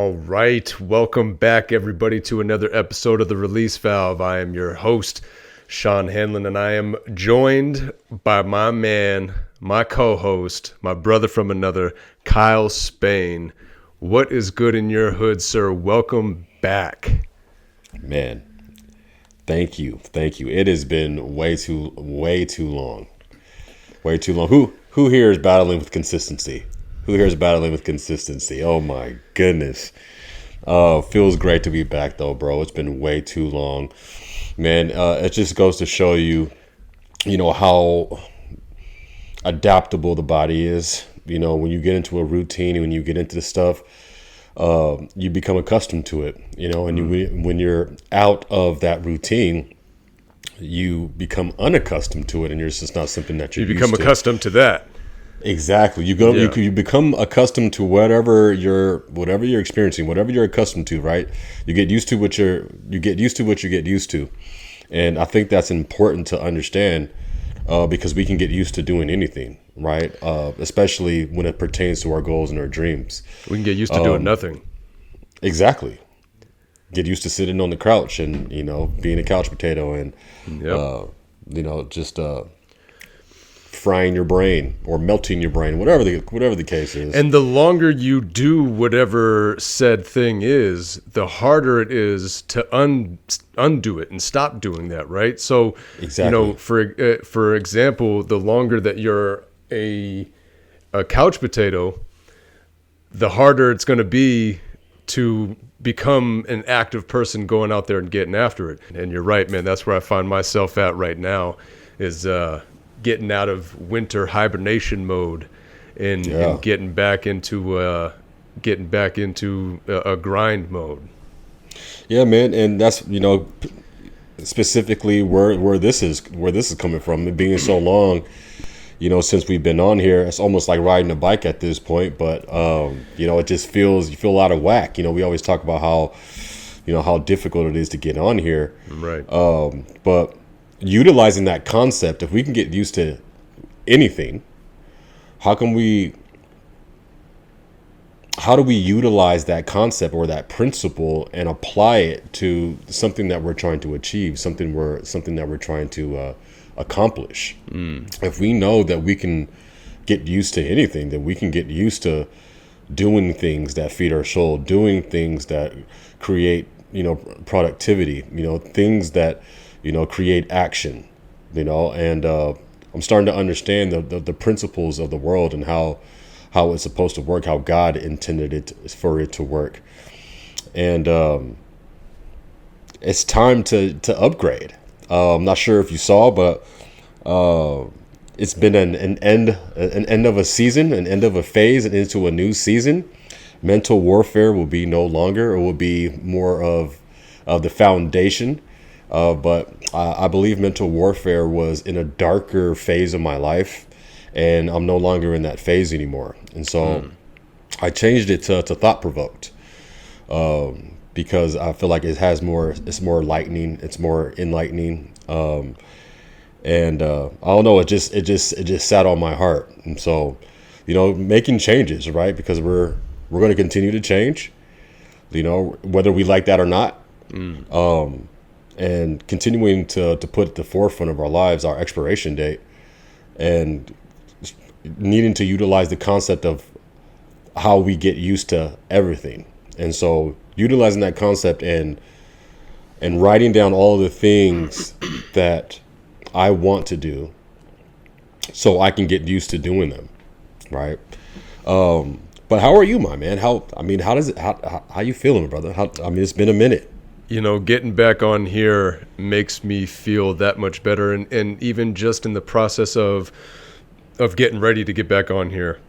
All right, welcome back everybody to another episode of The Release Valve. I am your host, Sean Hanlon, and I am joined by my man, my co-host, my brother from another, Kyle Spain. What is good in your hood, sir? Welcome back. Man, thank you. It has been way too long. Who here is battling with consistency? Oh my goodness. Feels great to be back though, bro. It's been way too long. Man, it just goes to show you, how adaptable the body is. When you get into a routine and when you get into the stuff, you become accustomed to it, and when you're out of that routine, you become unaccustomed to it, and it's just not something that you become accustomed to that. Exactly. You become accustomed to whatever you're experiencing, whatever you're accustomed to, right? You get used to what you get used to. And I think that's important to understand, because we can get used to doing anything, right? Especially when it pertains to our goals and our dreams. We can get used to doing nothing. Exactly. Get used to sitting on the couch and, being a couch potato and, just frying your brain or melting your brain, whatever the case is. And the longer you do whatever said thing is, the harder it is to undo it and stop doing that, right? So, exactly. For example, the longer that you're a couch potato, the harder it's going to be to become an active person going out there and getting after it. And you're right, man. That's where I find myself at right now is getting out of winter hibernation mode and getting back into a grind mode. Yeah, man. And that's, specifically where this is coming from. It being so long, since we've been on here, it's almost like riding a bike at this point, but it just you feel out of whack. We always talk about how difficult it is to get on here. Right. But utilizing that concept, if we can get used to anything, how do we utilize that concept or that principle and apply it to something that we're trying to achieve, something that we're trying to accomplish? If we know that we can get used to anything, then we can get used to doing things that feed our soul, doing things that create, productivity, things that, create action, and I'm starting to understand the principles of the world and how it's supposed to work, how God intended it for it to work. And it's time to upgrade. I'm not sure if you saw, but it's been an end of a season, an end of a phase, and into a new season. Mental warfare will be no longer, or will be more of the foundation. But I believe mental warfare was in a darker phase of my life, and I'm no longer in that phase anymore. And so I changed it to thought provoked, because I feel like it's more lightning, it's more enlightening. And I don't know, it just sat on my heart. And so, making changes, right? Because we're going to continue to change, whether we like that or not. And continuing to put at the forefront of our lives our expiration date, and needing to utilize the concept of how we get used to everything. And so utilizing that concept and writing down all of the things that I want to do so I can get used to doing them, right? But how are you, my man? How you feeling, brother? It's been a minute. Getting back on here makes me feel that much better. And even just in the process of getting ready to get back on here,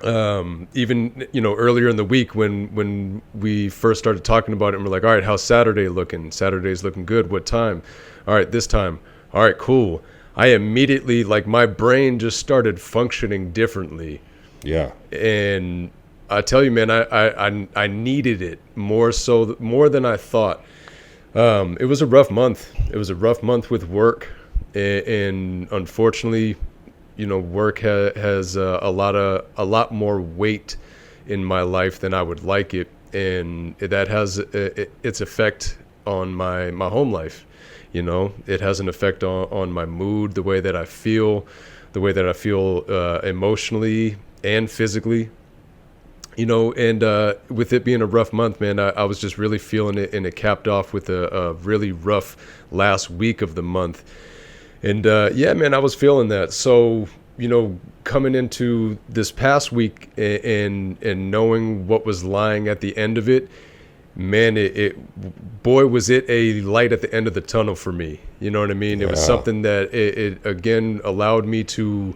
even, earlier in the week when we first started talking about it, and we're like, all right, how's Saturday looking? Saturday's looking good. What time? All right, this time. All right, cool. I immediately, my brain just started functioning differently. Yeah. And I tell you, man, I needed it more than I thought. It was a rough month. It was a rough month with work, and unfortunately, work has a lot more weight in my life than I would like it. and that has its effect on my home life. You know, it has an effect on my mood, the way that I feel, emotionally and physically. You know, and with it being a rough month, man, I was just really feeling it, and it capped off with a really rough last week of the month. And yeah, man, I was feeling that. So, you know, coming into this past week and knowing what was lying at the end of it, man, boy, was it a light at the end of the tunnel for me. You know what I mean? It was something that it again allowed me to,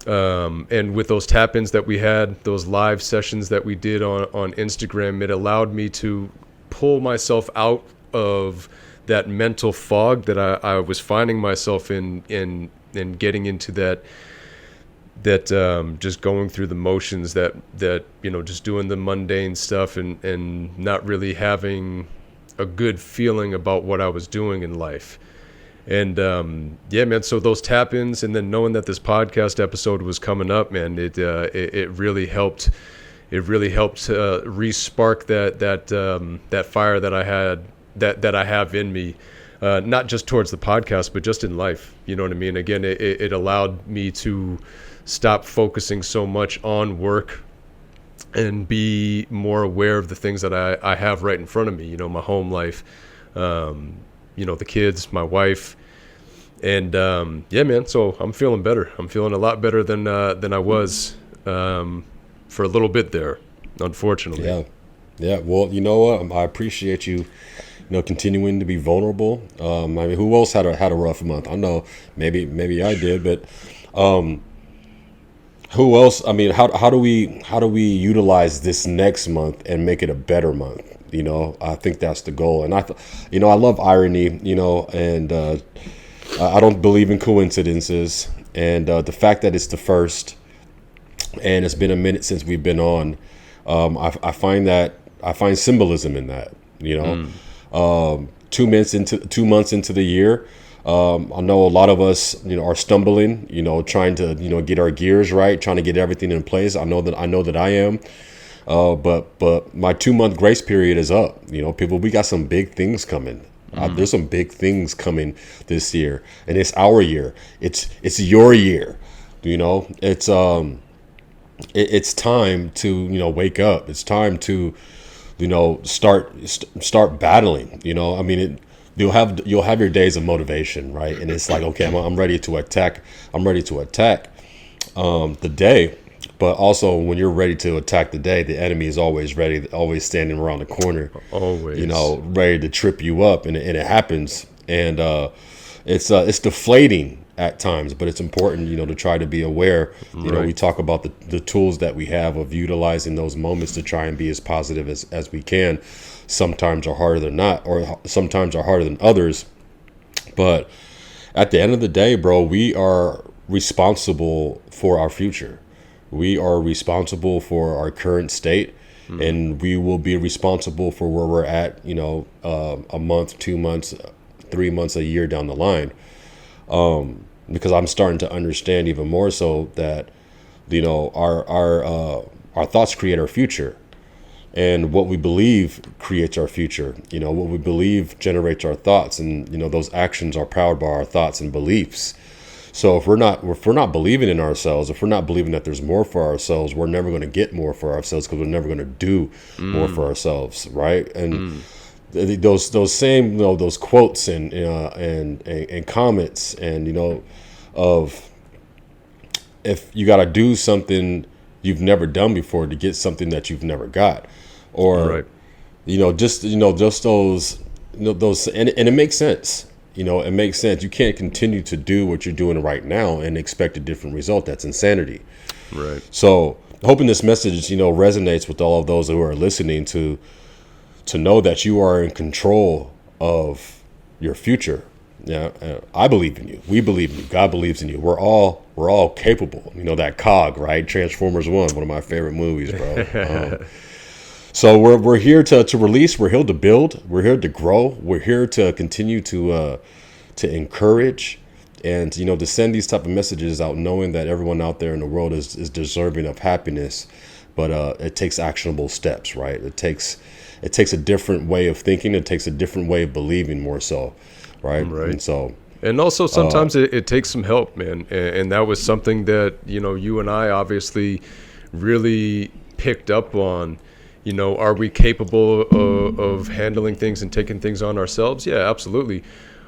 and with those tap-ins that we had, those live sessions that we did on Instagram, it allowed me to pull myself out of that mental fog that I was finding myself in getting into that just going through the motions, that you know, just doing the mundane stuff and not really having a good feeling about what I was doing in life. And yeah, man, so those tap-ins, and then knowing that this podcast episode was coming up, man, it really helped. It really helped re-spark that fire that I had, that I have in me, not just towards the podcast, but just in life. You know what I mean? Again, it allowed me to stop focusing so much on work and be more aware of the things that I have right in front of me. You know, my home life, you know, the kids, my wife, and yeah, man. So I'm feeling better. I'm feeling a lot better than I was for a little bit there, unfortunately. Yeah. Well, you know what? I appreciate you, continuing to be vulnerable. I mean, who else had a rough month? I know maybe I did, but who else? I mean, how do we utilize this next month and make it a better month? You know, I think that's the goal. And I love irony. And I don't believe in coincidences. And the fact that it's the first, and it's been a minute since we've been on, I find symbolism in that. 2 months into the year. I know a lot of us, are stumbling, trying to, get our gears right, trying to get everything in place. I know that I am. But my 2-month grace period is up. People, we got some big things coming. There's some big things coming this year, and it's our year. It's your year. It's time to, wake up. It's time to, start battling. I mean, you'll have your days of motivation, right? And it's like, okay, I'm ready to attack. I'm ready to attack the day. But also, when you're ready to attack the day, the enemy is always ready, always standing around the corner, always, ready to trip you up, and it happens. And it's deflating at times, but it's important, to try to be aware. Right. We talk about the tools that we have of utilizing those moments to try and be as positive as we can. Sometimes are harder than not, or sometimes are harder than others. But at the end of the day, bro, we are responsible for our future. We are responsible for our current state, and we will be responsible for where we're at, a month, 2 months, 3 months, a year down the line. Because I'm starting to understand even more so that, our thoughts create our future, and what we believe creates our future. What we believe generates our thoughts, and, those actions are powered by our thoughts and beliefs. So if we're not believing in ourselves, if we're not believing that there's more for ourselves, we're never going to get more for ourselves, because we're never going to do more for ourselves, right? And those same those quotes and comments, and of, if you got to do something you've never done before to get something that you've never got, or right. Just those and it makes sense. It makes sense. You can't continue to do what you're doing right now and expect a different result. That's insanity. Right. So, hoping this message, resonates with all of those who are listening, to know that you are in control of your future. Yeah, I believe in you. We believe in you. God believes in you. We're all capable. That cog, right? Transformers 1, one of my favorite movies, bro. So we're here to release. We're here to build. We're here to grow. We're here to continue to encourage, and to send these type of messages out, knowing that everyone out there in the world is deserving of happiness, but it takes actionable steps, right? It takes a different way of thinking. It takes a different way of believing, more so, right? Right. And so, and also sometimes it takes some help, man. And that was something that, you and I obviously really picked up on. Are we capable of handling things and taking things on ourselves? Yeah, absolutely.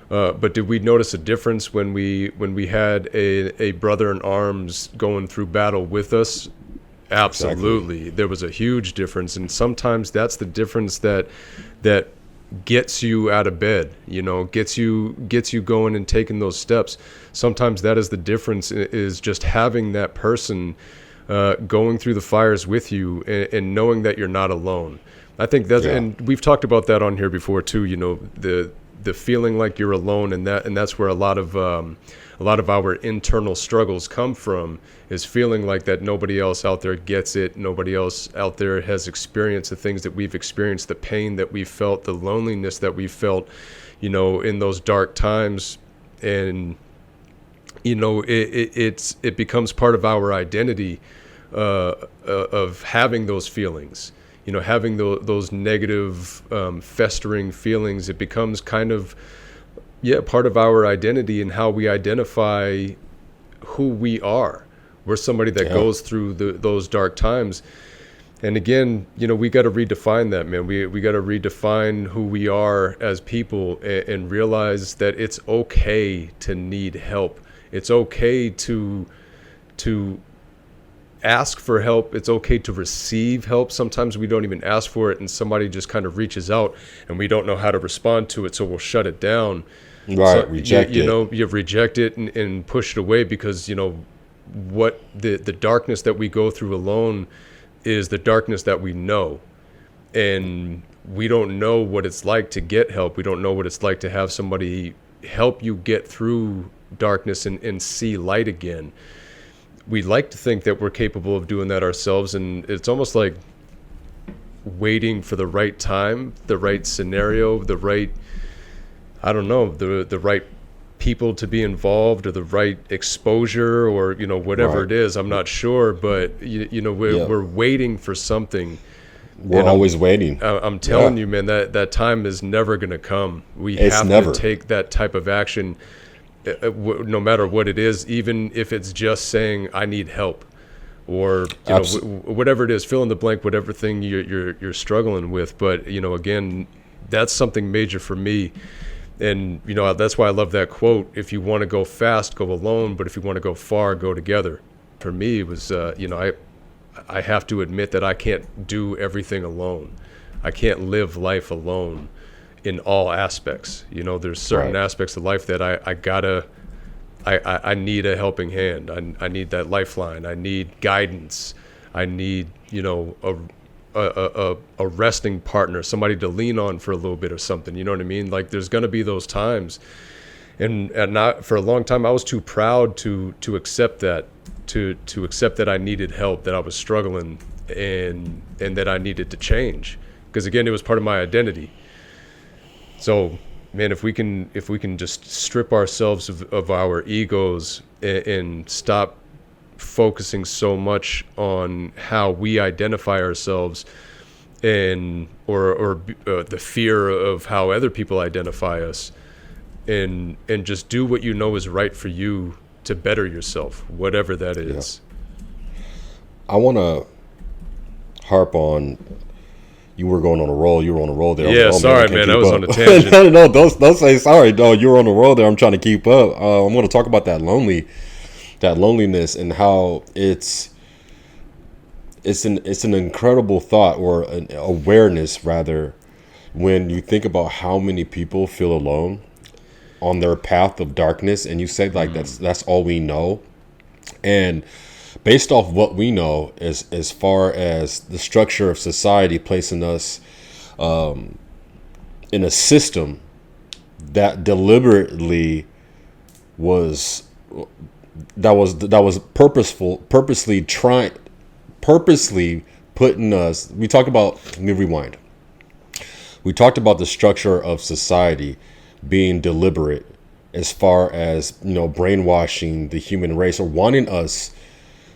But did we notice a difference when we had a brother in arms going through battle with us? Absolutely. Exactly. There was a huge difference. And sometimes that's the difference that gets you out of bed, gets you going and taking those steps. Sometimes that is the difference, is just having that person going through the fires with you, and knowing that you're not alone. I think that's, and we've talked about that on here before too, the feeling like you're alone, and that's where a lot of our internal struggles come from, is feeling like that nobody else out there gets it, nobody else out there has experienced the things that we've experienced, the pain that we felt, the loneliness that we felt, in those dark times. And it becomes part of our identity, of having those feelings, having those negative, festering feelings. It becomes kind of, part of our identity and how we identify who we are. We're somebody that goes through those dark times. And again, we got to redefine that, man. We got to redefine who we are as people, and realize that it's okay to need help. It's okay to ask for help. It's okay to receive help. Sometimes we don't even ask for it, and somebody just kind of reaches out, and we don't know how to respond to it, so we'll shut it down. Right, so reject it. You reject it and push it away, because what the darkness that we go through alone is the darkness that we know, and we don't know what it's like to get help. We don't know what it's like to have somebody help you get through darkness and see light again. We like to think that we're capable of doing that ourselves, and it's almost like waiting for the right time, the right scenario, the right people to be involved, or the right exposure, or whatever it is. I'm not sure, but we're waiting for something. We're always waiting. I'm telling you, man, that time is never going to come. It's have to take that type of action, no matter what it is, even if it's just saying I need help, or whatever it is, fill in the blank, whatever thing you're struggling with. But again, that's something major for me. And that's why I love that quote: if you want to go fast, go alone, but if you want to go far, go together. For me, it was I have to admit that I can't do everything alone. I can't live life alone in all aspects. There's certain aspects of life that I need a helping hand. I need that lifeline. I need guidance. I need a resting partner, somebody to lean on for a little bit or something. You know what I mean? Like, there's going to be those times, and not for a long time I was too proud to accept that, to accept that I needed help, that I was struggling, and that I needed to change, because again, it was part of my identity. So, man, if we can just strip ourselves of our egos and stop focusing so much on how we identify ourselves, and or the fear of how other people identify us, and just do what is right for you to better yourself, whatever that is. I want to harp on. You were going on a roll. You were on a roll there. Yeah, sorry, man. I was on a tangent. No, don't say sorry. No, you were on a roll there. I'm trying to keep up. I'm going to talk about that loneliness, and how it's an incredible thought, or an awareness rather, when you think about how many people feel alone on their path of darkness, and you say like that's all we know. And based off what we know, as far as the structure of society placing us in a system that deliberately was purposely putting us. Let me rewind. We talked about the structure of society being deliberate, as far as brainwashing the human race, or wanting us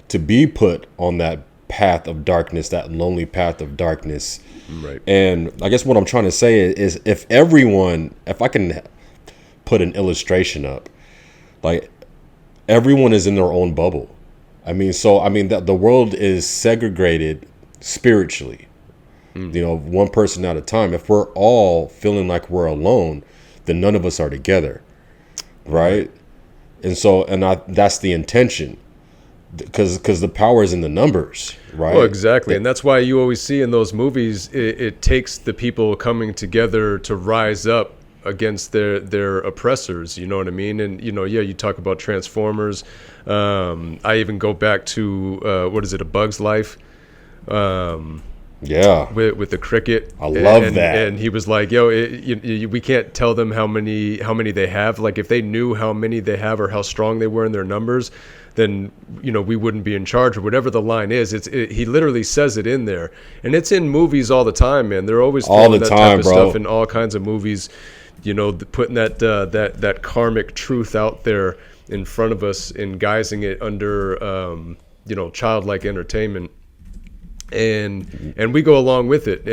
to be put on that path of darkness, that lonely path of darkness. Right. And I guess what I'm trying to say is if I can put an illustration up, like everyone is in their own bubble. That the world is segregated spiritually, one person at a time. If we're all feeling like we're alone, then none of us are together. Right. And so, that's the intention, because the power is in the numbers, right? Oh, exactly. And that's why you always see in those movies, it takes the people coming together to rise up against their oppressors. You know what I mean? And, you talk about Transformers. I even go back to, what is it, A Bug's Life? With the cricket. I love that. And he was like, we can't tell them how many they have. Like, if they knew how many they have or how strong they were in their numbers, then, we wouldn't be in charge, or whatever the line is. He literally says it in there. And it's in movies all the time, man. They're always throwing that type of stuff in all kinds of movies, putting that karmic truth out there in front of us and guising it under, childlike entertainment. And we go along with it,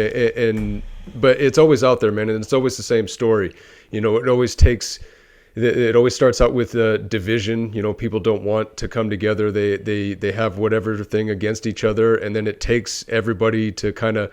but it's always out there, man, and it's always the same story. It always starts out with division. People don't want to come together. They have whatever thing against each other, and then it takes everybody to kind of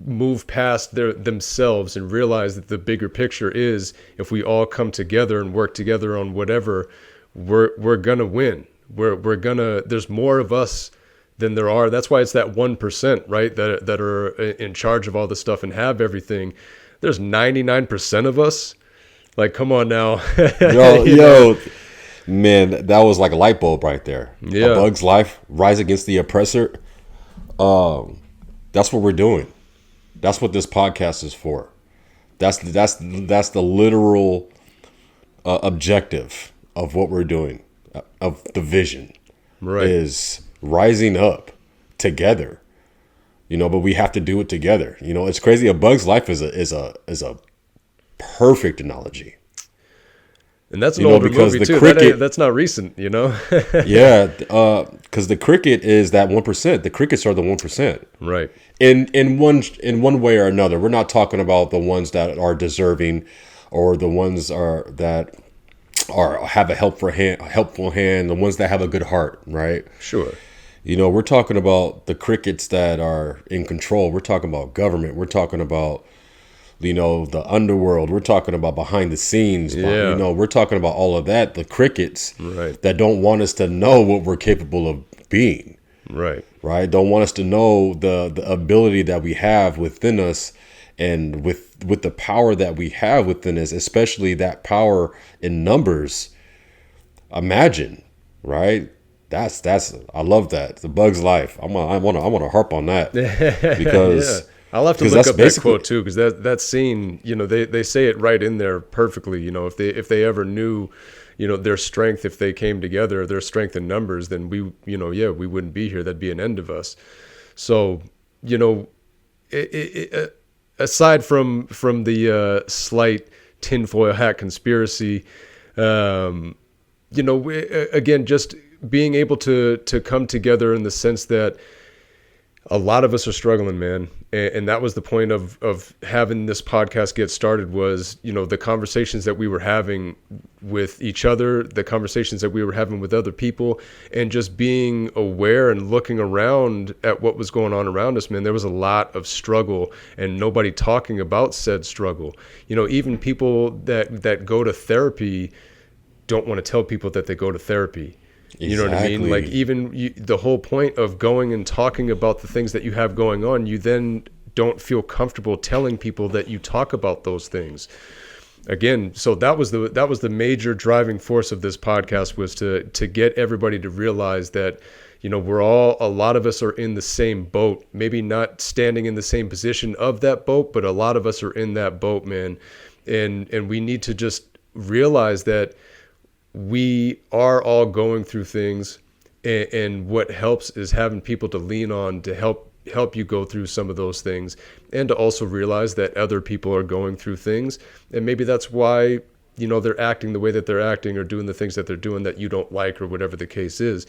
move past themselves and realize that the bigger picture is, if we all come together and work together on whatever, we're gonna win. There's more of us than there are. That's why it's that 1%, right, that are in charge of all this stuff and have everything. There's 99% of us. Like, come on now. Yo, man, that was like a light bulb right there. Yeah. A Bug's Life, rise against the oppressor. That's what we're doing. That's what this podcast is for. That's the literal objective of what we're doing, of the vision. Right. Is rising up together, but we have to do it together. It's crazy. A Bug's Life is a perfect analogy. And that's an older movie too. That's not recent, Yeah, because the cricket is that 1%. The crickets are the 1%. Right. In one way or another. We're not talking about the ones that are deserving, or the ones that have a helpful hand, the ones that have a good heart, right? Sure. We're talking about the crickets that are in control. We're talking about government. We're talking about, the underworld. We're talking about behind the scenes. Yeah. We're talking about all of that. The crickets, right, that don't want us to know what we're capable of being. Right. Right. Don't want us to know the ability that we have within us, and with the power that we have within us, especially that power in numbers. Imagine, right? That's I love that. The Bug's Life. I want to harp on that, because I'll have to look up that quote too, because that scene, they say it right in there perfectly. If they ever knew, their strength, if they came together, their strength in numbers, then we wouldn't be here. That'd be an end of us. So, aside from the slight tinfoil hat conspiracy, again, just being able to come together in the sense that a lot of us are struggling, man. And that was the point of having this podcast get started, was, the conversations that we were having with each other, the conversations that we were having with other people, and just being aware and looking around at what was going on around us, man. There was a lot of struggle, and nobody talking about said struggle. Even people that go to therapy don't want to tell people that they go to therapy. You know what I mean? Like, even the whole point of going and talking about the things that you have going on, you then don't feel comfortable telling people that you talk about those things. Again, so that was the major driving force of this podcast, was to get everybody to realize that, a lot of us are in the same boat, maybe not standing in the same position of that boat, but a lot of us are in that boat, man. And we need to just realize that we are all going through things, and what helps is having people to lean on to help you go through some of those things, and to also realize that other people are going through things, and maybe that's why they're acting the way that they're acting, or doing the things that they're doing that you don't like, or whatever the case is.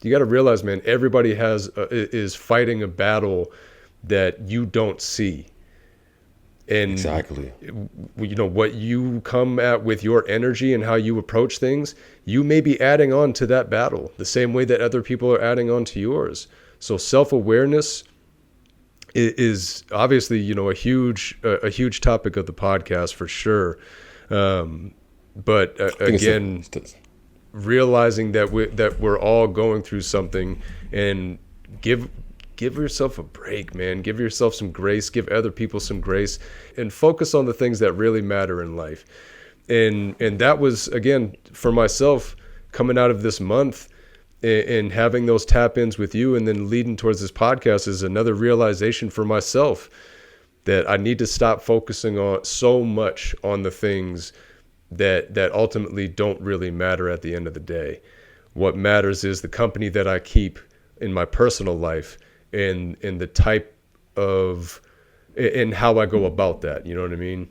You got to realize, man, everybody is fighting a battle that you don't see. And Exactly. what you come at with your energy and how you approach things, you may be adding on to that battle the same way that other people are adding on to yours. So self-awareness is obviously, a huge topic of the podcast for sure. But again, realizing that we're all going through something, and give yourself a break, man. Give yourself some grace, give other people some grace, and focus on the things that really matter in life. And that was, again, for myself, coming out of this month and having those tap-ins with you and then leading towards this podcast is another realization for myself that I need to stop focusing on so much on the things that ultimately don't really matter at the end of the day. What matters is the company that I keep in my personal life and the type of and how I go about that. You know what I mean?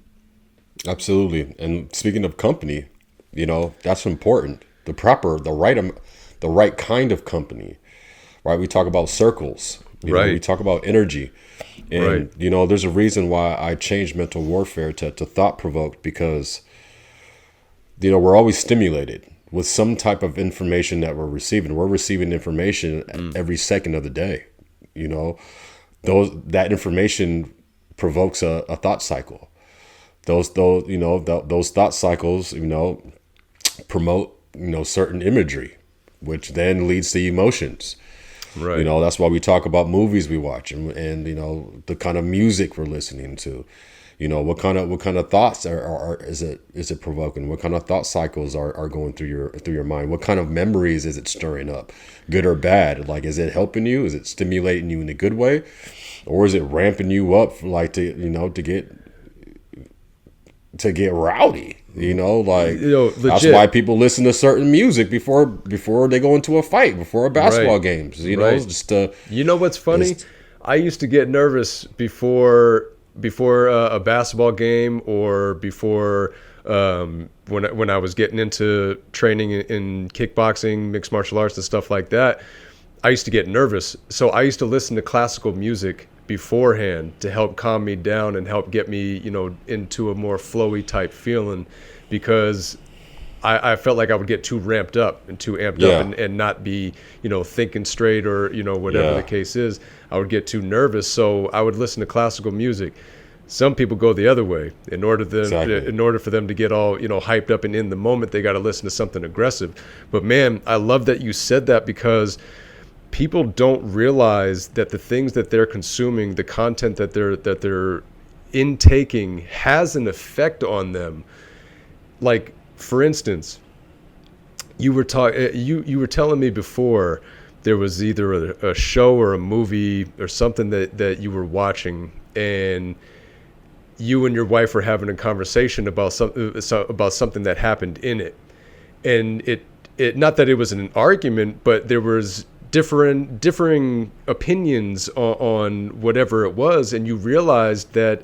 Absolutely. And speaking of company, that's important. The right kind of company, right? We talk about circles, right? We talk about energy, and right. There's a reason why I changed mental warfare to thought provoked, because we're always stimulated with some type of information that we're receiving. We're receiving information every second of the day. That information provokes a thought cycle. Those thought cycles, promote, certain imagery, which then leads to emotions. Right. That's why we talk about movies we watch and the kind of music we're listening to. What kind of thoughts is it provoking? What kind of thought cycles are going through your mind? What kind of memories is it stirring up, good or bad? Like, is it helping you? Is it stimulating you in a good way, or is it ramping you up to get rowdy? legit. That's why people listen to certain music before they go into a fight, before a basketball games. Right. Just what's funny? I used to get nervous before a basketball game, or before when I was getting into training in kickboxing, mixed martial arts, and stuff like that. I used to get nervous, so I used to listen to classical music beforehand to help calm me down and help get me, into a more flowy type feeling, because I felt like I would get too ramped up and too amped up and not be, thinking straight, or, whatever the case is. I would get too nervous. So I would listen to classical music. Some people go the other way. In order for them to get all, hyped up and in the moment, they got to listen to something aggressive. But man, I love that you said that, because people don't realize that the things that they're consuming, the content that they're intaking, has an effect on them. Like, for instance, you were telling me before there was either a show or a movie or something that you were watching, and you and your wife were having a conversation about something that happened in it. And it not that it was an argument, but there was differing opinions on whatever it was, and you realized that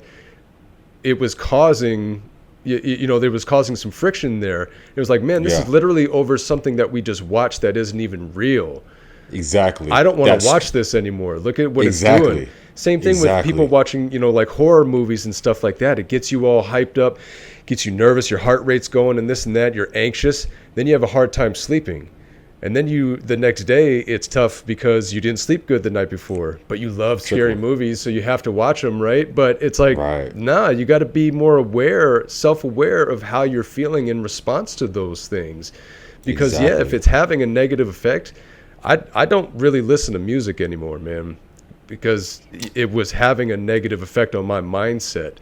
it was causing there was causing some friction there. It was like, man, this is literally over something that we just watched that isn't even real. Exactly. I don't want to watch this anymore. Look at what it's doing. Same thing with people watching, like horror movies and stuff like that. It gets you all hyped up, gets you nervous, your heart rate's going and this and that, you're anxious. Then you have a hard time sleeping. And then the next day, it's tough because you didn't sleep good the night before, but you love scary movies, so you have to watch them, right? But it's like, nah, you got to be more self-aware of how you're feeling in response to those things. Because, if it's having a negative effect, I don't really listen to music anymore, man, because it was having a negative effect on my mindset.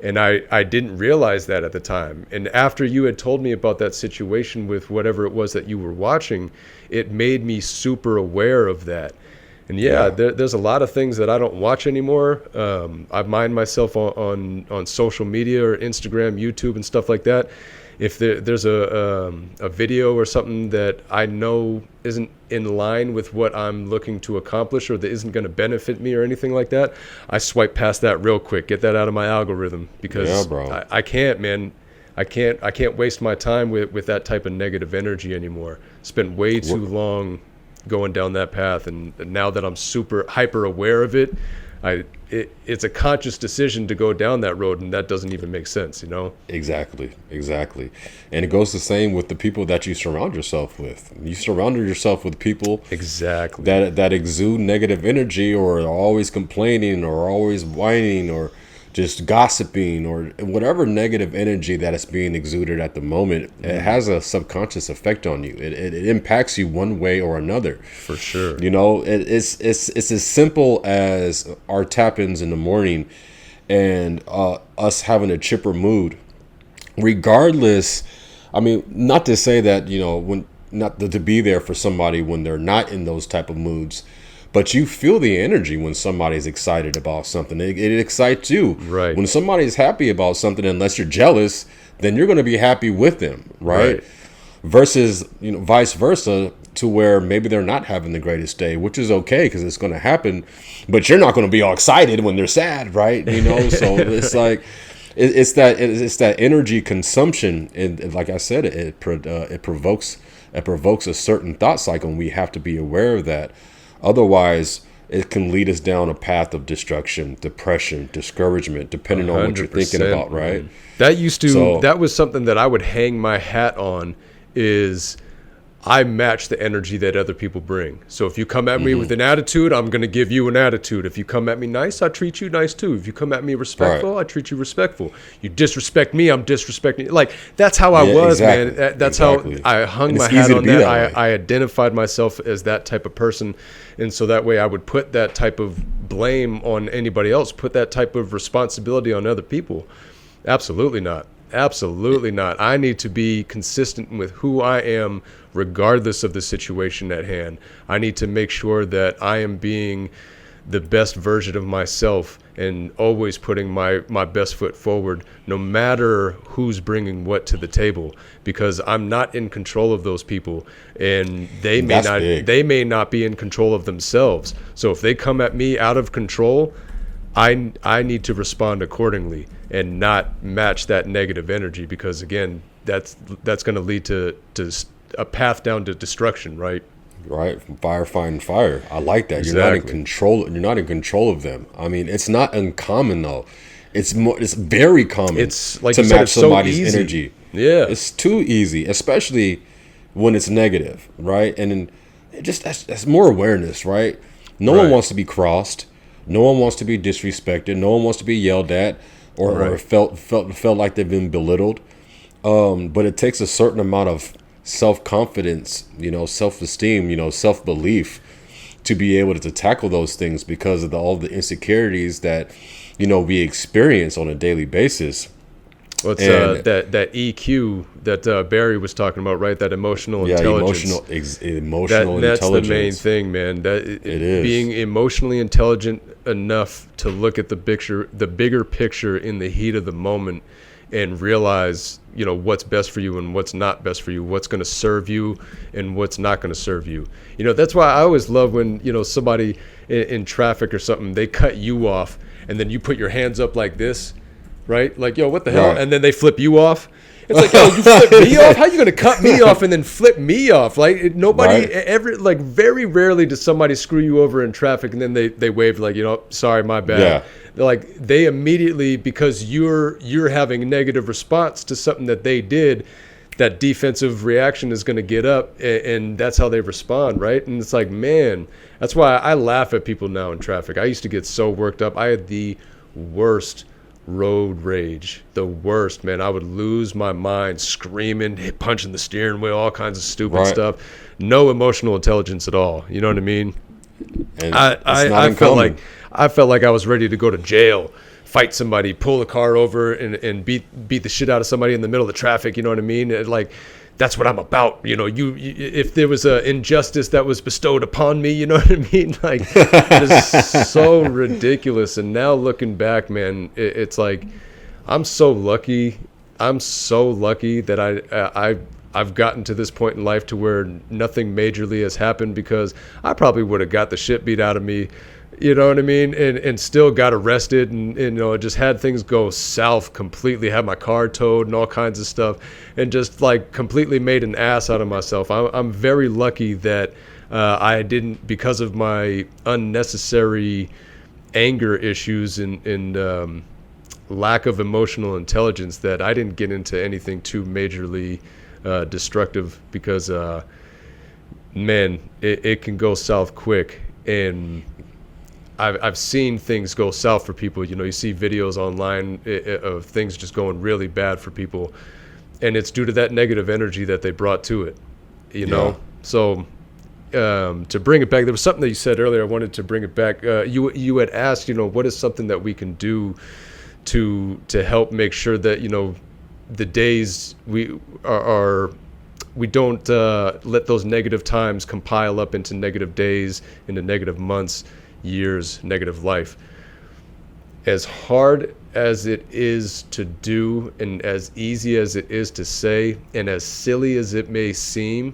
And I didn't realize that at the time. And after you had told me about that situation with whatever it was that you were watching, it made me super aware of that. And there's a lot of things that I don't watch anymore. I mind myself on social media or Instagram, YouTube, and stuff like that. If there's a video or something that I know isn't in line with what I'm looking to accomplish, or that isn't going to benefit me or anything like that, I swipe past that real quick, get that out of my algorithm, because I can't, man. I can't waste my time with that type of negative energy anymore. Spent way too long going down that path. And now that I'm super hyper aware of it, it's a conscious decision to go down that road, and that doesn't even make sense, you know? Exactly. And it goes the same with the people that you surround yourself with. You surround yourself with people Exactly. that exude negative energy, or are always complaining, or always whining, or just gossiping, or whatever negative energy that is being exuded at the moment. It has a subconscious effect on you. It impacts you one way or another. For sure. You know, it's as simple as our tap-ins in the morning, and us having a chipper mood, regardless. I mean, not to say that, you know, when not to be there for somebody when they're not in those type of moods, but you feel the energy when somebody's excited about something. It excites you. Right. When somebody's happy about something, unless you're jealous, then you're going to be happy with them, right? Versus, you know, vice versa, to where maybe they're not having the greatest day, which is okay because it's going to happen, but you're not going to be all excited when they're sad, right? You know, so it's like it's that energy consumption, and like I said, it provokes a certain thought cycle, and we have to be aware of that. Otherwise, it can lead us down a path of destruction, depression, discouragement, depending on what you're thinking about, right? Man. That was something that I would hang my hat on, is I match the energy that other people bring. So if you come at me with an attitude, I'm going to give you an attitude. If you come at me nice, I treat you nice too. If you come at me respectful, I treat you respectful. You disrespect me, I'm disrespecting you. Like, that's how I was, exactly. Man. That's how I hung my hat on that. I identified myself as that type of person. And so that way I would put that type of blame on anybody else, put that type of responsibility on other people. Absolutely not. Absolutely not. I need to be consistent with who I am, regardless of the situation at hand. I need to make sure that I am being the best version of myself and always putting my best foot forward, no matter who's bringing what to the table, because I'm not in control of those people, and they may not be in control of themselves. So if they come at me out of control, I need to respond accordingly and not match that negative energy, because again, that's going to lead to a path down to destruction, right? Right, fire fighting fire. I like that. Exactly. You're not in control. You're not in control of them. I mean, it's not uncommon though. It's very common. It's like to you said, match somebody's energy. Yeah, it's too easy, especially when it's negative, right? And then that's more awareness, right? No one wants to be crossed. No one wants to be disrespected. No one wants to be yelled at or felt like they've been belittled. But it takes a certain amount of self-confidence, you know, self-esteem, you know, self-belief to be able to tackle those things, because of all the insecurities that, you know, we experience on a daily basis. What's that EQ that Barry was talking about, right? That emotional intelligence. Emotional that's intelligence. The main thing, man. It is being emotionally intelligent enough to look at the bigger picture in the heat of the moment, and realize, you know, what's best for you and what's not best for you, what's going to serve you and what's not going to serve you. You know, that's why I always love when, you know, somebody in traffic or something, they cut you off and then you put your hands up like this, right? Like, yo, what the hell? And then they flip you off. It's like, yo, you flip me off? How you going to cut me off and then flip me off? Like, nobody ever, like, very rarely does somebody screw you over in traffic and then they wave like, you know, sorry, my bad. Yeah. Like, they immediately, because you're having a negative response to something that they did, that defensive reaction is going to get up, and that's how they respond, right? And it's like, man, that's why I laugh at people now in traffic. I used to get so worked up. I had the worst road rage, the worst, man. I would lose my mind, screaming, punching the steering wheel, all kinds of stupid stuff. No emotional intelligence at all. You know what I mean? And I felt like I was ready to go to jail, fight somebody, pull the car over, and beat the shit out of somebody in the middle of the traffic. You know what I mean? Like, that's what I'm about. You know, you if there was an injustice that was bestowed upon me, you know what I mean? Like, it's so ridiculous. And now looking back, man, it's like, I'm so lucky. I'm so lucky that I've gotten to this point in life to where nothing majorly has happened, because I probably would have got the shit beat out of me, you know what I mean, and still got arrested, and you know, just had things go south completely, had my car towed and all kinds of stuff, and just like completely made an ass out of myself. I'm very lucky that I didn't, because of my unnecessary anger issues and lack of emotional intelligence, that I didn't get into anything too majorly destructive, because man, it can go south quick. And I've seen things go south for people. You see videos online of things just going really bad for people, and it's due to that negative energy that they brought to it. So to bring it back, there was something that you said earlier. I wanted to bring it back. You had asked, what is something that we can do to help make sure that the days we don't let those negative times compile up into negative days, into negative months, years, negative life. As hard as it is to do, and as easy as it is to say, and as silly as it may seem,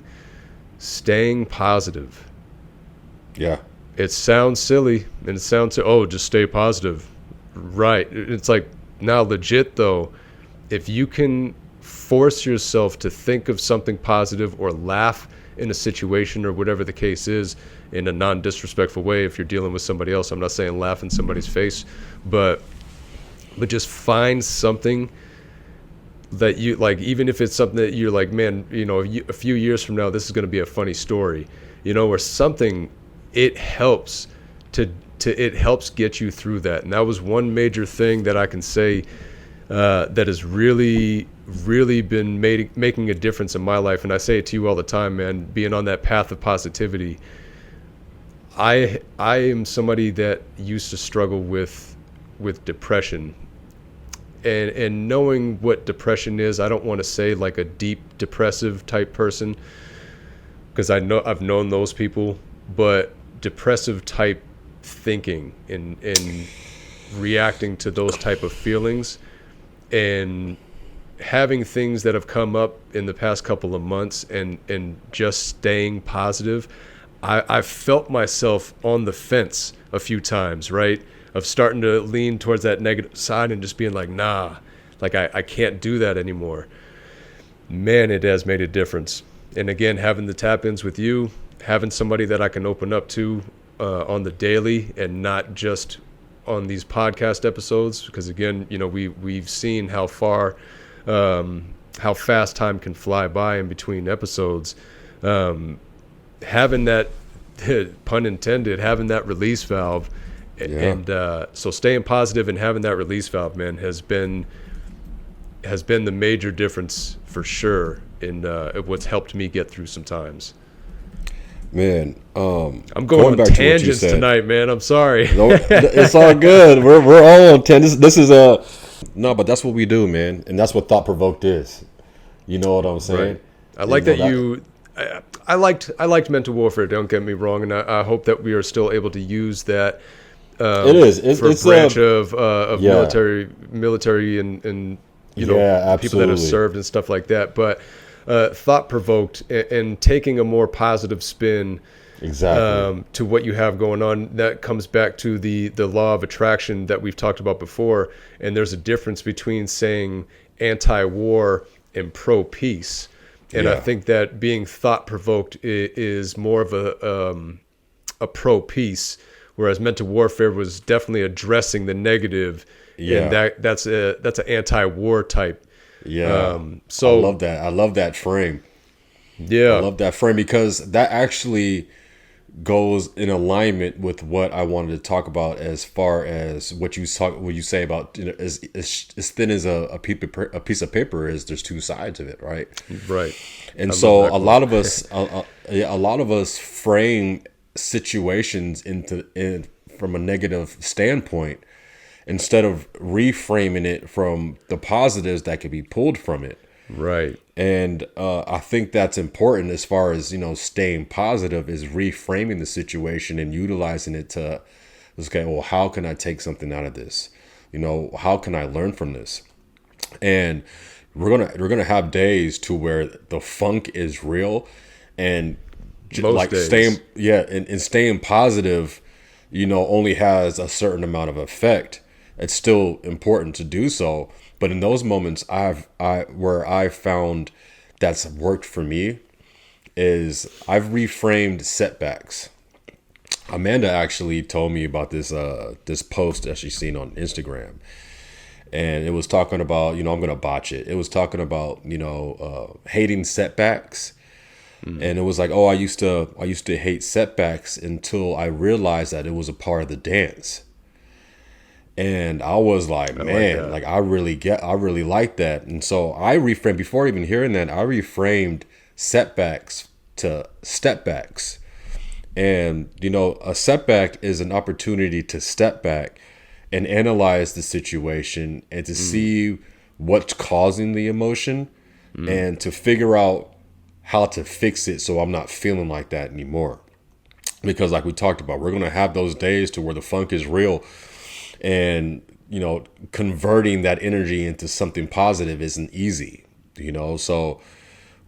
staying positive. Yeah. It sounds silly, and it sounds, just stay positive. Right. It's like, now legit though, if you can force yourself to think of something positive or laugh in a situation or whatever the case is, in a non-disrespectful way, if you're dealing with somebody else, I'm not saying laugh in somebody's face, but just find something that you like, even if it's something that you're like, man, a few years from now, this is going to be a funny story, or something. It helps it helps get you through that. And that was one major thing that I can say that has really, really been making a difference in my life. And I say it to you all the time, man, being on that path of positivity. I am somebody that used to struggle with depression, and knowing what depression is, I don't want to say like a deep depressive type person, because I've known those people, but depressive type thinking and reacting to those type of feelings, and having things that have come up in the past couple of months, and just staying positive. I've felt myself on the fence a few times, right? Of starting to lean towards that negative side and just being like, nah, like I can't do that anymore. Man, it has made a difference. And again, having the tap-ins with you, having somebody that I can open up to on the daily, and not just on these podcast episodes, because again, we've seen how fast time can fly by in between episodes. Having that, pun intended, having that release valve, and so staying positive and having that release valve, man, has been the major difference for sure in what's helped me get through some times. Man, I'm going on tangents tonight, man. I'm sorry. No, it's all good. We're all on tangents. This is no, but that's what we do, man, and that's what Thought Provoked is. You know what I'm saying? Right. I like that you. I liked mental warfare. Don't get me wrong, and I hope that we are still able to use that. It's a branch of military and people that have served and stuff like that. But thought provoked and taking a more positive spin, exactly, to what you have going on. That comes back to the law of attraction that we've talked about before. And there's a difference between saying anti-war and pro-peace. And I think that being thought-provoked is more of a pro-peace, whereas mental warfare was definitely addressing the negative, and that's an anti-war type. So I love that. I love that frame. Yeah, I love that frame, because that actually goes in alignment with what I wanted to talk about, as far as what you say about, as thin as a piece of paper is, there's two sides of it, right? Right. And so a lot of us frame situations from a negative standpoint, instead of reframing it from the positives that could be pulled from it. Right. And I think that's important, as far as, staying positive, is reframing the situation and utilizing it to, okay, well, how can I take something out of this? How can I learn from this? And we're gonna have days to where the funk is real, and days. staying positive, only has a certain amount of effect. It's still important to do so. But in those moments where I found that's worked for me, is I've reframed setbacks. Amanda actually told me about this post that she's seen on Instagram, and it was talking about, I'm gonna botch it. It was talking about hating setbacks, and it was like, oh, I used to hate setbacks until I realized that it was a part of the dance. And I was like, man, I really like that. And so I reframed, before even hearing that, I reframed setbacks to step backs. And, a setback is an opportunity to step back and analyze the situation and to see what's causing the emotion and to figure out how to fix it so I'm not feeling like that anymore. Because like we talked about, we're going to have those days to where the funk is real, and, converting that energy into something positive isn't easy, so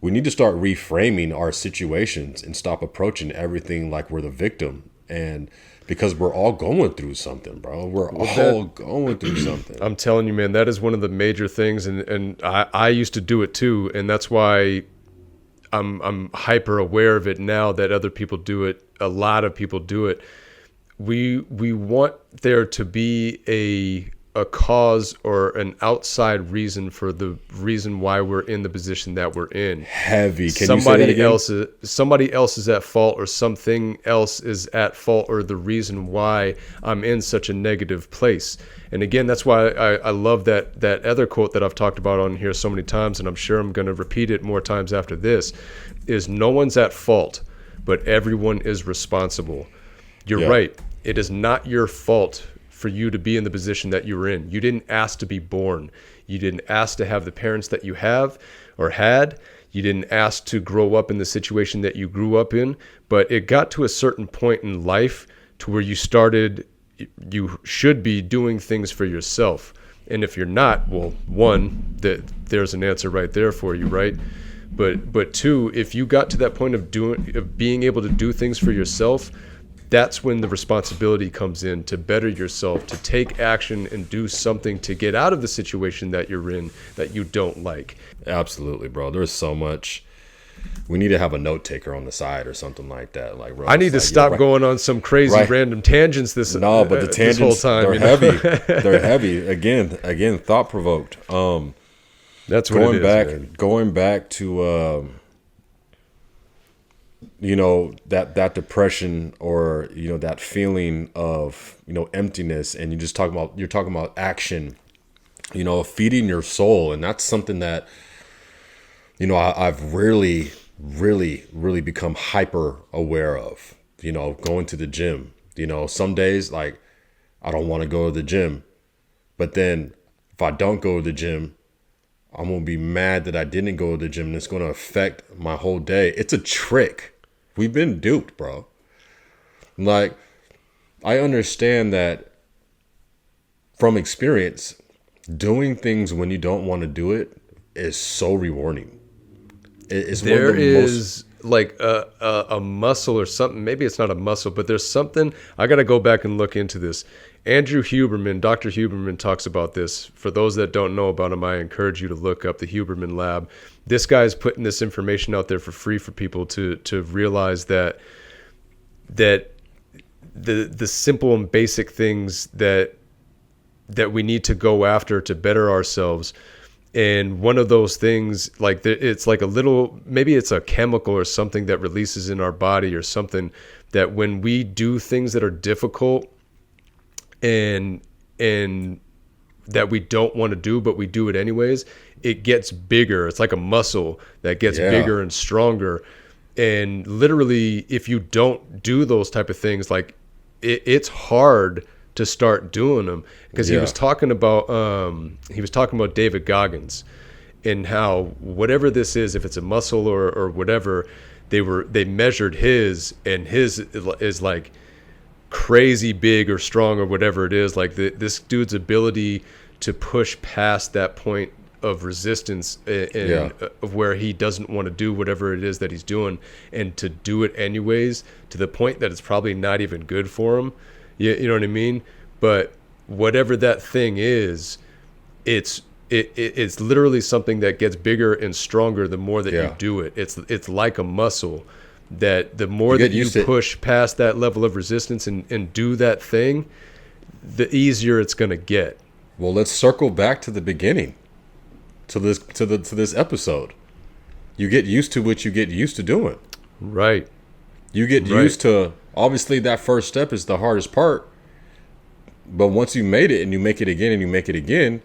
we need to start reframing our situations and stop approaching everything like we're the victim. And because we're all going through something, bro. Going through something. I'm telling you, man, that is one of the major things. And I used to do it too. And that's why I'm hyper aware of it now that other people do it. A lot of people do it. We want there to be a cause or an outside reason for the reason why we're in the position that we're in. Heavy. Can you say that again? Somebody else is at fault, or something else is at fault, or the reason why I'm in such a negative place. And again, that's why I love that other quote that I've talked about on here so many times, and I'm sure I'm going to repeat it more times after this, is no one's at fault, but everyone is responsible. You're right. It is not your fault for you to be in the position that you were in. You didn't ask to be born. You didn't ask to have the parents that you have or had. You didn't ask to grow up in the situation that you grew up in. But it got to a certain point in life to where you should be doing things for yourself. And if you're not, well, one, there's an answer right there for you, right? But two, if you got to that point of being able to do things for yourself, that's when the responsibility comes in to better yourself, to take action and do something to get out of the situation that you're in that you don't like. Absolutely, bro. There's so much. We need to have a note taker on the side or something like that. Like, bro, I need to stop going on some crazy random tangents this No, but the tangents, this whole time, they're heavy. They're heavy. Again, thought provoked. That's what it is, man. Going back to that depression, or that feeling of emptiness, and you're talking about action, feeding your soul. And that's something that I've really become hyper aware of. Going to the gym, some days, like, I don't want to go to the gym, but then if I don't go to the gym, I'm gonna be mad that I didn't go to the gym, and it's gonna affect my whole day. It's a trick. We've been duped, bro. Like, I understand that from experience, doing things when you don't want to do it is so rewarding. There is like a muscle or something. Maybe it's not a muscle, but there's something. I got to go back and look into this. Andrew Huberman, Dr. Huberman, talks about this. For those that don't know about him, I encourage you to look up the Huberman Lab. This guy's putting this information out there for free for people to realize that the simple and basic things that we need to go after to better ourselves. And one of those things, like, it's like a little, maybe it's a chemical or something that releases in our body or something, that when we do things that are difficult and that we don't want to do, but we do it anyways, it gets bigger. It's like a muscle that gets bigger and stronger. And literally, if you don't do those type of things, like, it's hard to start doing them. Because he was talking about David Goggins, and how whatever this is, if it's a muscle or whatever, they measured his, and his is like crazy big or strong or whatever it is. Like, this dude's ability to push past that point of resistance of where he doesn't want to do whatever it is that he's doing, and to do it anyways, to the point that it's probably not even good for him. You know what I mean? But whatever that thing is, it's it's literally something that gets bigger and stronger the more that Yeah. you do it. It's like a muscle that the more get that you used to it. push past that level of resistance and do that thing, the easier it's going to get. Well, let's circle back to the beginning, to this episode. You get used to what you get used to doing. Right. You get Right. used to, obviously that first step is the hardest part. But once you made it and you make it again and you make it again,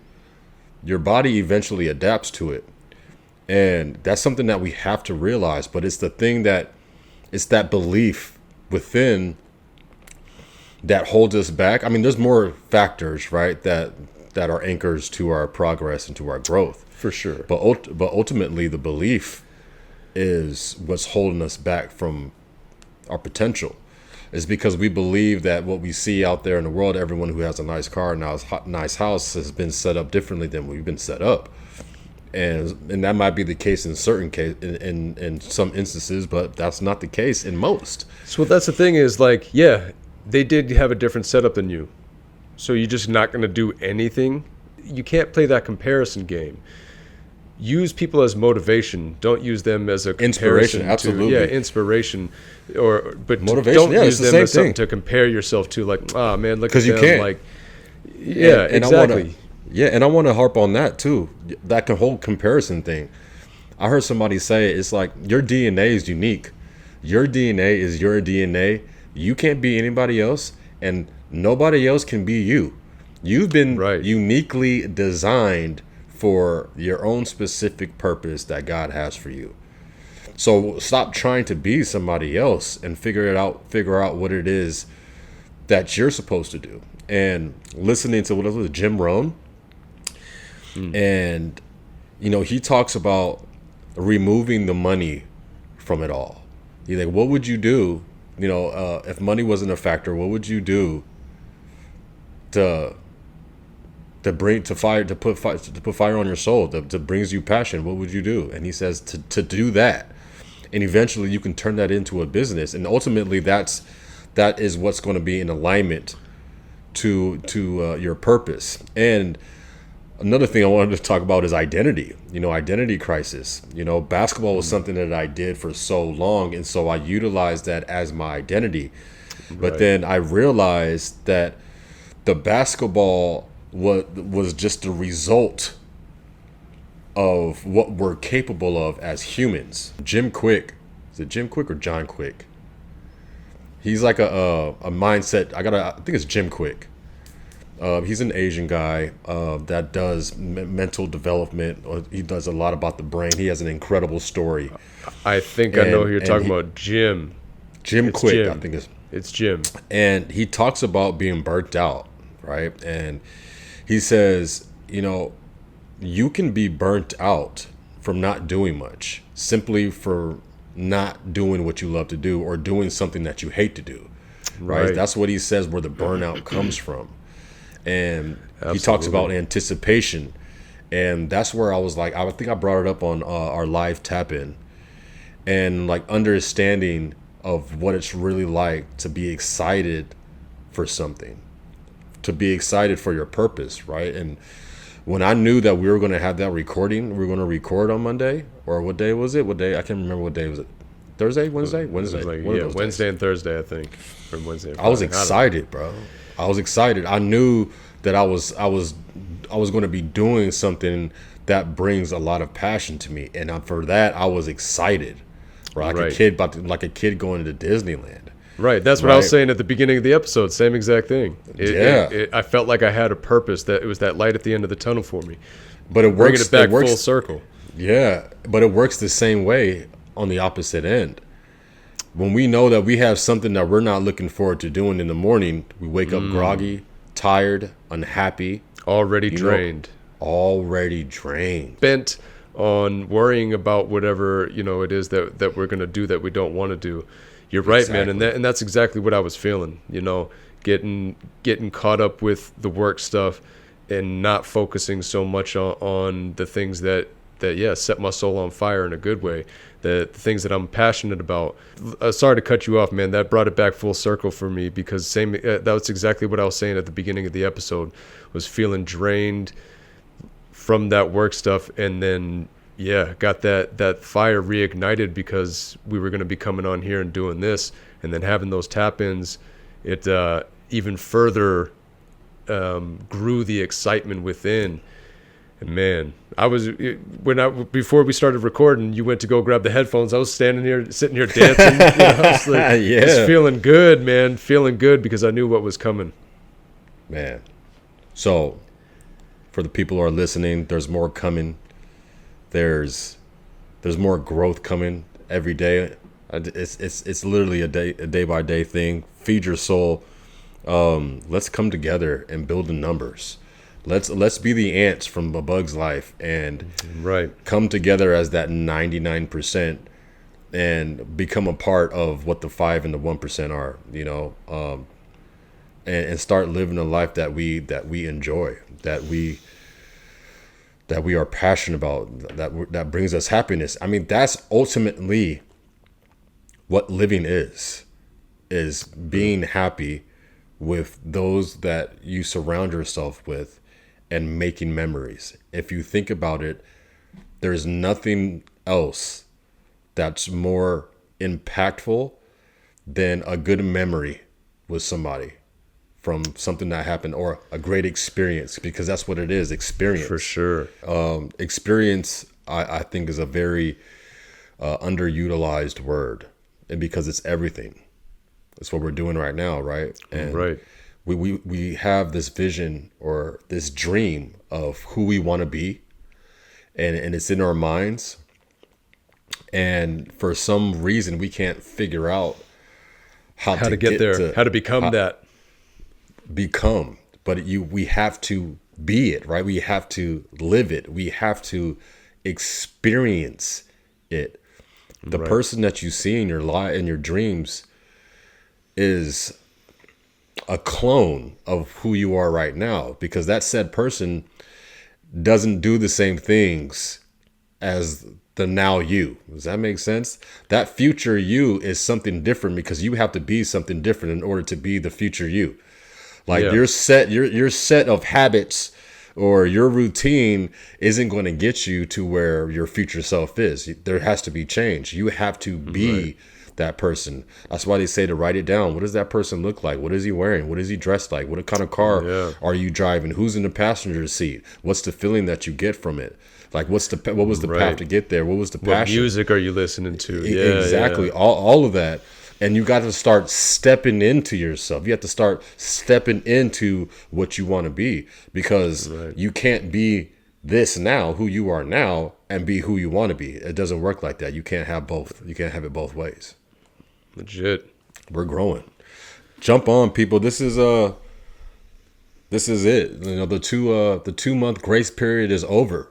your body eventually adapts to it. And that's something that we have to realize. But it's the thing that, it's that belief within that holds us back. I mean, there's more factors, right, that are anchors to our progress and to our growth. For sure. But ultimately, the belief is what's holding us back from our potential. It's because we believe that what we see out there in the world, everyone who has a nice car and a nice house has been set up differently than we've been set up. And that might be the case in certain in some instances, but that's not the case in most. So that's the thing is, like, yeah, they did have a different setup than you. So you're just not going to do anything. You can't play that comparison game. Use people as motivation. Don't use them as a Inspiration, comparison absolutely. To, inspiration. But Motivation, don't yeah, use it's the them same as something thing. to compare yourself to. Like, oh man, look at 'Cause you them. can't. Like, yeah, And exactly. and I want to harp on that too. That whole comparison thing. I heard somebody say it's like your DNA is unique. Your DNA is your DNA. You can't be anybody else, and nobody else can be you. You've been Right. uniquely designed for your own specific purpose that God has for you. So stop trying to be somebody else and figure out what it is that you're supposed to do. And listening to what was it, Jim Rohn, and he talks about removing the money from it all. He's like, what would you do, if money wasn't a factor? What would you do to put fire on your soul that brings you passion? What would you do? And he says to do that, and eventually you can turn that into a business, and ultimately that is what's going to be in alignment to your purpose. And another thing I wanted to talk about is identity. Identity crisis. Basketball was something that I did for so long, and so I utilized that as my identity. But Right. then I realized that the basketball was just a result of what we're capable of as humans. Jim Quick, is it Jim Quick or John Quick? He's like a mindset. I think it's Jim Quick. He's an Asian guy that does mental development. He does a lot about the brain. He has an incredible story. I think I know who you're and talking he- about. Jim. Jim It's Quick, Jim. I think it's. It's Jim. And he talks about being burnt out, right? And he says, you can be burnt out from not doing much, simply for not doing what you love to do or doing something that you hate to do, right? Right. That's what he says where the burnout comes from. And he talks Absolutely. about anticipation. And that's where I was like, I think I brought it up on our live tap-in, and like understanding of what it's really like to be excited for something, to be excited for your purpose, right? And when I knew that we were going to have that recording, we were going to record on Monday, or what day was it? What day? I can't remember what day was it. Thursday, Wednesday, It was like, One of yeah, those Wednesday days. and Thursday, I think. Or Wednesday and I was Friday. don't know. excited, bro. I was excited. I knew that I was going to be doing something that brings a lot of passion to me, and for that I was excited, right? Like Right. a kid like a kid going to Disneyland. Right, that's what I was Right. saying at the beginning of the episode. Same exact thing. Yeah. I felt like I had a purpose. That it was that light at the end of the tunnel for me, But it bringing works. it back it works, full circle. Yeah, but it works the same way on the opposite end. When we know that we have something that we're not looking forward to doing in the morning, we wake up groggy, tired, unhappy, Already know, drained, already drained. bent on worrying about whatever it is that we're gonna do that we don't want to do. You're right, man, and that's exactly what I was feeling. Getting caught up with the work stuff and not focusing so much on the things that set my soul on fire in a good way. The things that I'm passionate about. Sorry to cut you off, man. That brought it back full circle for me because that was exactly what I was saying at the beginning of the episode. Was feeling drained, from that work stuff, and then got that fire reignited because we were going to be coming on here and doing this, and then having those tap-ins, it even further grew the excitement within. And man, before we started recording, you went to go grab the headphones. I was sitting here dancing. I was like, just feeling good, man, feeling good because I knew what was coming. Man, so for the people who are listening, there's more coming. There's more growth coming every day. It's literally a day by day thing. Feed your soul. Let's come together and build the numbers. Let's be the ants from A Bug's Life and come together as that 99% and become a part of what the 5 and the 1% are, and start living a life that we enjoy, that we are passionate about, that brings us happiness. I mean, that's ultimately what living is being happy with those that you surround yourself with and making memories. If you think about it, there's nothing else that's more impactful than a good memory with somebody from something that happened, or a great experience, because that's what it is, experience. For sure. Experience, I think, is a very underutilized word, and because it's everything. That's what we're doing right now, right? And we have this vision or this dream of who we want to be, and it's in our minds. And for some reason, we can't figure out how to get there, how to become that. But we have to be it, right? We have to live it. We have to experience it. The person that you see in your dreams is a clone of who you are right now, because that said person doesn't do the same things as the now you. Does that make sense? That future you is something different, because you have to be something different in order to be the future you. Like your set of habits or your routine isn't going to get you to where your future self is. There has to be change. You have to be that person. That's why they say to write it down. What does that person look like? What is he wearing? What is he dressed like? What kind of car are you driving? Who's in the passenger seat? What's the feeling that you get from it? Like, what was the path to get there? What was the passion? What music are you listening to? Exactly. All of that. And you got to start stepping into yourself. You have to start stepping into what you want to be, because you can't be this now, who you are now, and be who you want to be. It doesn't work like that. You can't have both. You can't have it both ways. Legit. We're growing. Jump on, people. This is it. The 2-month grace period is over.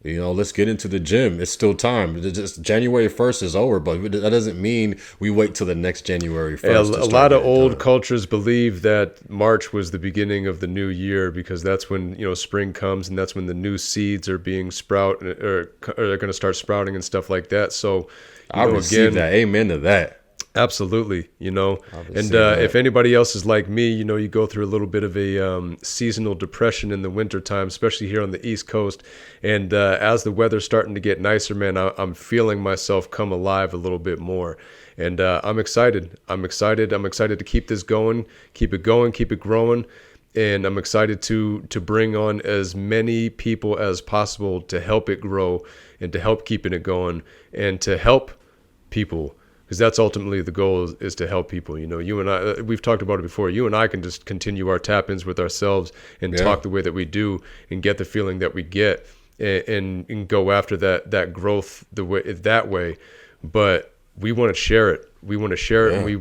Let's get into the gym. It's still time. Just January 1st is over, but that doesn't mean we wait till the next January 1st. A lot of old cultures believe that March was the beginning of the new year, because that's when spring comes, and that's when the new seeds are being sprouted, or they're going to start sprouting and stuff like that. So I receive that. Amen to that. Absolutely, and if anybody else is like me, you go through a little bit of a seasonal depression in the wintertime, especially here on the East Coast. And as the weather's starting to get nicer, man, I'm feeling myself come alive a little bit more. And I'm excited. I'm excited to keep this going, keep it growing. And I'm excited to bring on as many people as possible to help it grow and to help keeping it going and to help people. Because that's ultimately the goal, is to help people. You and I, we've talked about it before. You and I can just continue our tap-ins with ourselves and talk the way that we do and get the feeling that we get, and go after that growth that way. But we want to share it. We want to share it, and we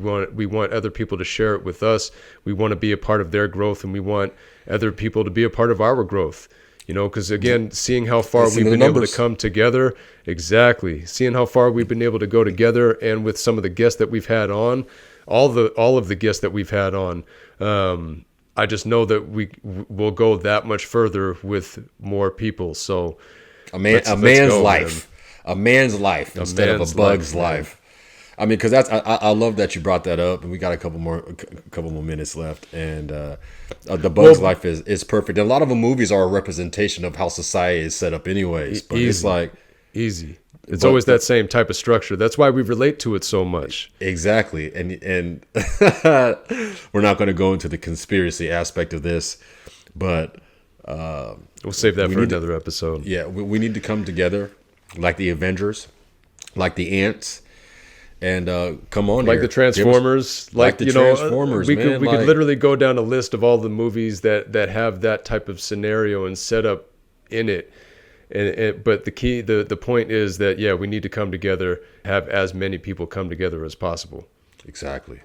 want other people to share it with us. We want to be a part of their growth, and we want other people to be a part of our growth. Because again, seeing how far we've been able to come together, seeing how far we've been able to go together, and with some of the guests that we've had on, all of the guests that we've had on, I just know that we will go that much further with more people. So a man's life instead of a bug's life. I mean, because I love that you brought that up, and we got a couple more minutes left, and the Bug's life is perfect. And a lot of the movies are a representation of how society is set up, anyways. But Easy. it's like Easy. It's always that same type of structure. That's why we relate to it so much. Exactly, and we're not going to go into the conspiracy aspect of this, but We'll save that for another episode. Yeah, we need to come together like the Avengers, like the Ants, and come on, like here. the Transformers, like the Transformers. We man. could literally go down a list of all the movies that have that type of scenario and setup in it. But the point is that we need to come together, have as many people come together as possible. Exactly.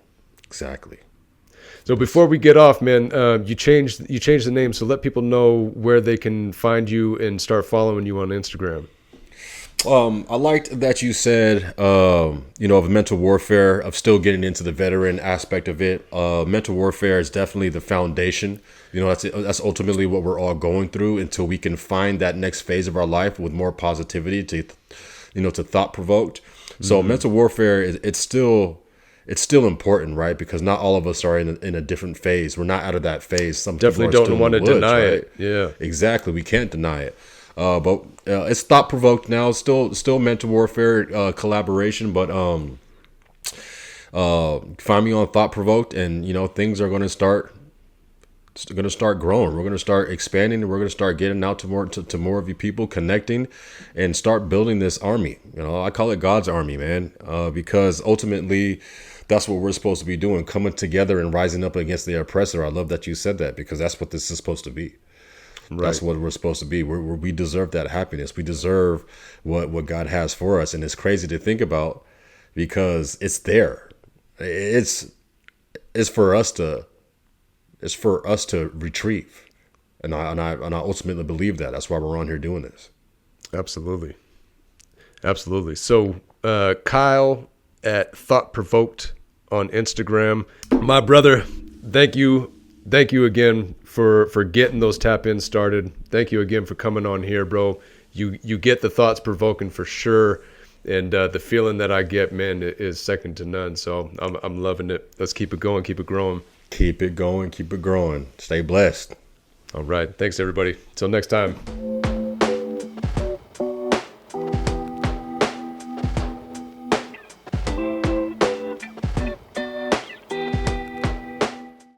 So before we get off, man, you changed the name, so let people know where they can find you and start following you on Instagram. I liked that you said, of mental warfare, of still getting into the veteran aspect of it. Mental warfare is definitely the foundation. That's ultimately what we're all going through until we can find that next phase of our life with more positivity to thought provoked. So mental warfare it's still important, right? Because not all of us are in a different phase. We're not out of that phase. Some definitely don't want to deny it. Yeah, exactly. We can't deny it. But it's thought provoked now. Still mental warfare collaboration. But find me on Thought Provoked, and things are going to start growing. We're going to start expanding, and we're going to start getting out to more of you people, connecting, and start building this army. I call it God's army, man, because ultimately that's what we're supposed to be doing, coming together and rising up against the oppressor. I love that you said that, because that's what this is supposed to be. Right. That's what we're supposed to be. We deserve that happiness. We deserve what God has for us. And it's crazy to think about, because it's there. It's for us to retrieve. And I ultimately believe that. That's why we're on here doing this. Absolutely. So Kyle at Thought Provoked on Instagram. My brother, thank you again for getting those tap-ins started. Thank you again for coming on here, bro. You get the thoughts provoking for sure, and the feeling that I get, man, is second to none. So I'm loving it. Let's keep it going, keep it growing. Keep it going, keep it growing. Stay blessed. All right. Thanks, everybody. Till next time.